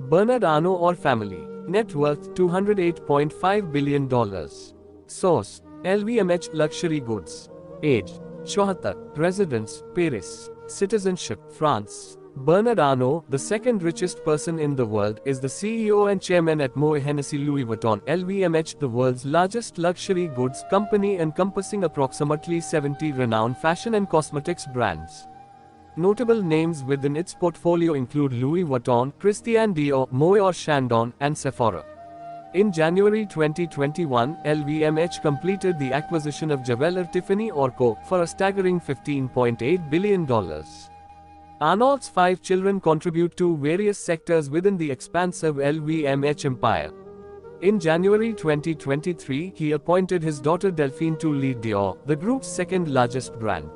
Bernard Arnault or family. Net worth $208.5 billion. Source: LVMH Luxury Goods. Age: 74. Residence: Paris. Citizenship: France. Bernard Arnault, the second richest person in the world, is the CEO and chairman at Moët Hennessy Louis Vuitton LVMH, the world's largest luxury goods company encompassing approximately 70 renowned fashion and cosmetics brands. Notable names within its portfolio include Louis Vuitton, Christian Dior, Moët or Chandon, and Sephora. In January 2021, LVMH completed the acquisition of jeweler Tiffany & Co. for a staggering $15.8 billion. Arnault's 5 children contribute to various sectors within the expansive LVMH empire. In January 2023, he appointed his daughter Delphine to lead Dior, the group's second-largest brand.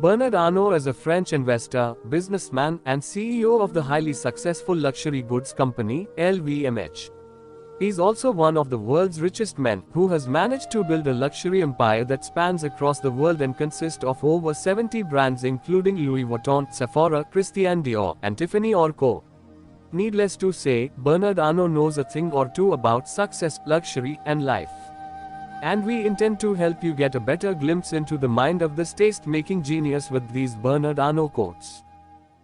Bernard Arnault is a French investor, businessman, and CEO of the highly successful luxury goods company, LVMH. He's also one of the world's richest men, who has managed to build a luxury empire that spans across the world and consists of over 70 brands including Louis Vuitton, Sephora, Christian Dior, and Tiffany & Co. Needless to say, Bernard Arnault knows a thing or two about success, luxury, and life. And we intend to help you get a better glimpse into the mind of this taste-making genius with these Bernard Arnault quotes.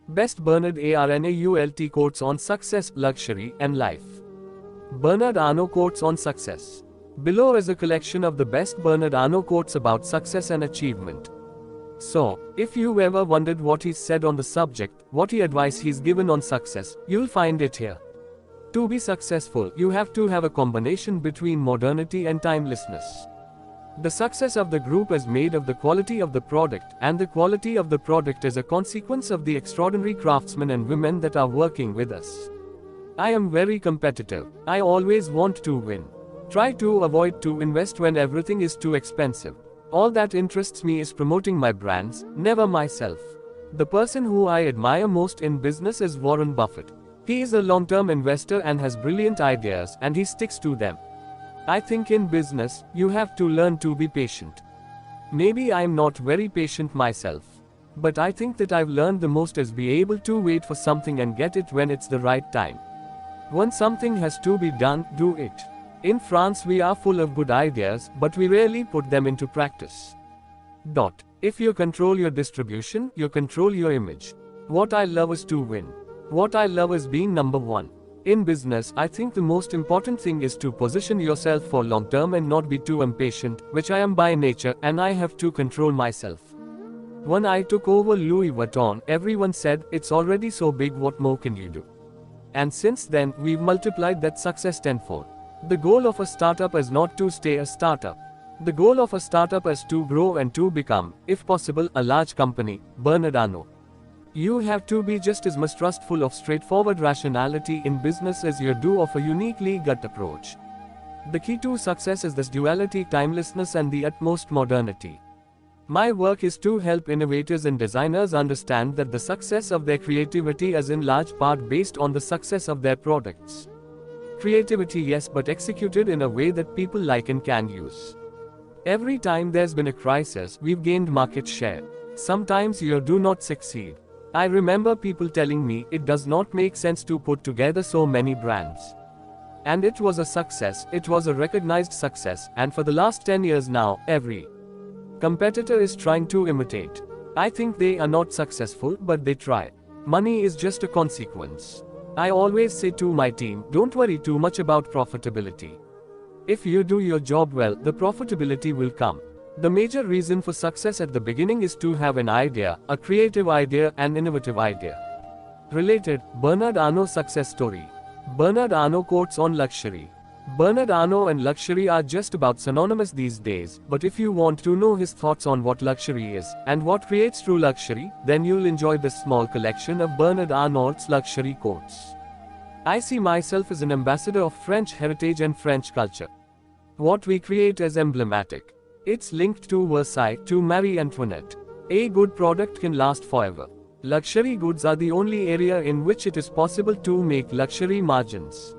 Best Bernard Arnault quotes on success, luxury, and life. Bernard Arnault quotes on success. Below is a collection of the best Bernard Arnault quotes about success and achievement. So, if you ever wondered what he's said on the subject, what advice he's given on success, you'll find it here. To be successful, you have to have a combination between modernity and timelessness. The success of the group is made of the quality of the product, and the quality of the product is a consequence of the extraordinary craftsmen and women that are working with us. I am very competitive. I always want to win. Try to avoid to invest when everything is too expensive. All that interests me is promoting my brands, never myself. The person who I admire most in business is Warren Buffett. He is a long-term investor and has brilliant ideas, and he sticks to them. I think in business, you have to learn to be patient. Maybe I'm not very patient myself. But I think that I've learned the most is be able to wait for something and get it when it's the right time. When something has to be done, do it. In France we are full of good ideas, but we rarely put them into practice. If you control your distribution, you control your image. What I love is to win. What I love is being number one. In business, I think the most important thing is to position yourself for long term and not be too impatient, which I am by nature, and I have to control myself. When I took over Louis Vuitton, everyone said, "It's already so big, what more can you do?" And since then, we've multiplied that success tenfold. The goal of a startup is not to stay a startup. The goal of a startup is to grow and to become, if possible, a large company. Bernard Arnault. You have to be just as much trustful of straightforward rationality in business as you do of a uniquely gut approach. The key to success is this duality, timelessness, and the utmost modernity. My work is to help innovators and designers understand that the success of their creativity is in large part based on the success of their products. Creativity, yes, but executed in a way that people like and can use. Every time there's been a crisis, we've gained market share. Sometimes you do not succeed. I remember people telling me it does not make sense to put together so many brands. And it was a success, it was a recognized success, and for the last 10 years now, every competitor is trying to imitate. I think they are not successful, but they try. Money is just a consequence. I always say to my team, don't worry too much about profitability. If you do your job well, the profitability will come. The major reason for success at the beginning is to have an idea, a creative idea, an innovative idea. Related, Bernard Arnault success story. Bernard Arnault quotes on luxury. Bernard Arnault and luxury are just about synonymous these days, but if you want to know his thoughts on what luxury is, and what creates true luxury, then you'll enjoy this small collection of Bernard Arnault's luxury quotes. I see myself as an ambassador of French heritage and French culture. What we create is emblematic. It's linked to Versailles, to Marie Antoinette. A good product can last forever. Luxury goods are the only area in which it is possible to make luxury margins.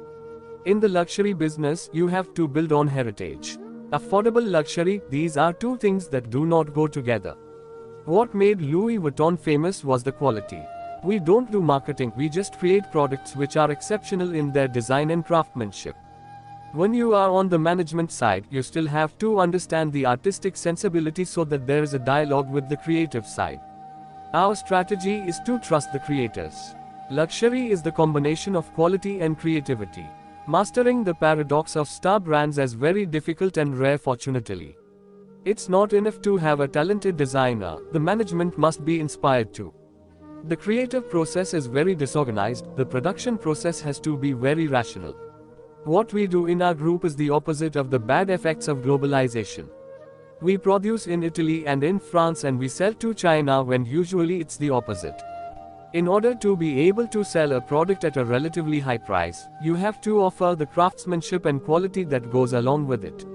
In the luxury business, you have to build on heritage. Affordable luxury, these are two things that do not go together. What made Louis Vuitton famous was the quality. We don't do marketing, we just create products which are exceptional in their design and craftsmanship. When you are on the management side, you still have to understand the artistic sensibility so that there is a dialogue with the creative side. Our strategy is to trust the creators. Luxury is the combination of quality and creativity. Mastering the paradox of star brands is very difficult and rare, fortunately. It's not enough to have a talented designer, the management must be inspired too. The creative process is very disorganized, the production process has to be very rational. What we do in our group is the opposite of the bad effects of globalization. We produce in Italy and in France and we sell to China when usually it's the opposite. In order to be able to sell a product at a relatively high price, you have to offer the craftsmanship and quality that goes along with it.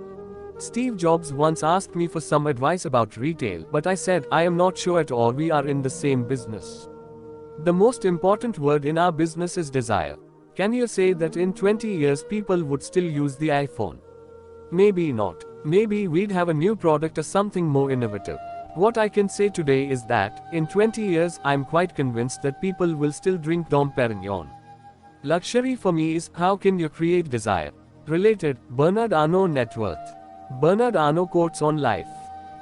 Steve Jobs once asked me for some advice about retail, but I said, I am not sure at all, we are in the same business. The most important word in our business is desire. Can you say that in 20 years people would still use the iPhone? Maybe not. Maybe we'd have a new product or something more innovative. What I can say today is that, in 20 years, I'm quite convinced that people will still drink Dom Perignon. Luxury for me is, how can you create desire? Related, Bernard Arnault net worth. Bernard Arnault quotes on life.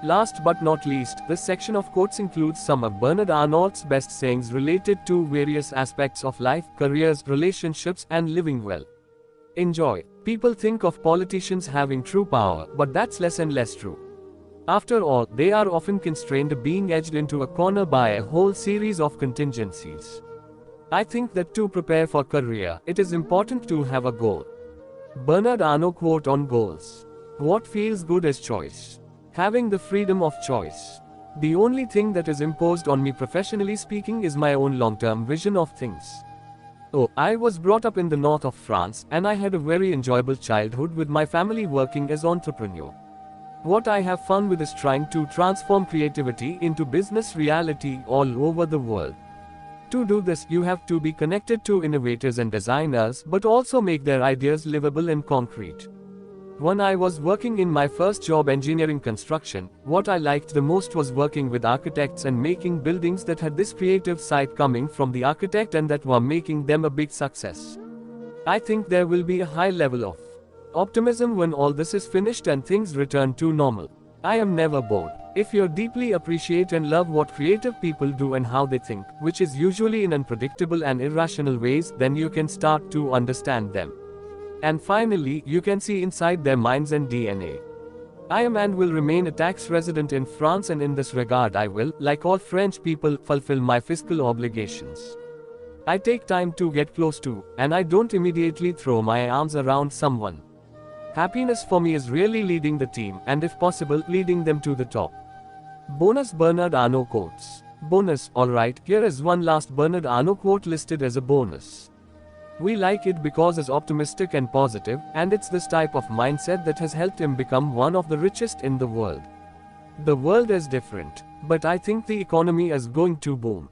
Last but not least, this section of quotes includes some of Bernard Arnault's best sayings related to various aspects of life, careers, relationships, and living well. Enjoy. People think of politicians having true power, but that's less and less true. After all, they are often constrained, being edged into a corner by a whole series of contingencies. I think that to prepare for career, it is important to have a goal. Bernard Arnault quote on goals. What feels good is choice. Having the freedom of choice. The only thing that is imposed on me professionally speaking is my own long-term vision of things. Oh, I was brought up in the north of France, and I had a very enjoyable childhood with my family working as entrepreneur. What I have fun with is trying to transform creativity into business reality all over the world. To do this, you have to be connected to innovators and designers, but also make their ideas livable and concrete. When I was working in my first job, engineering construction, what I liked the most was working with architects and making buildings that had this creative side coming from the architect and that were making them a big success. I think there will be a high level of optimism when all this is finished and things return to normal. I am never bored. If you deeply appreciate and love what creative people do and how they think, which is usually in unpredictable and irrational ways, then you can start to understand them. And finally, you can see inside their minds and DNA. I am and will remain a tax resident in France, and in this regard I will, like all French people, fulfill my fiscal obligations. I take time to get close to, and I don't immediately throw my arms around someone. Happiness for me is really leading the team, and if possible, leading them to the top. Bonus Bernard Arnault quotes. Bonus, alright, here is one last Bernard Arnault quote listed as a bonus. We like it because it's optimistic and positive, and it's this type of mindset that has helped him become one of the richest in the world. The world is different, but I think the economy is going to boom.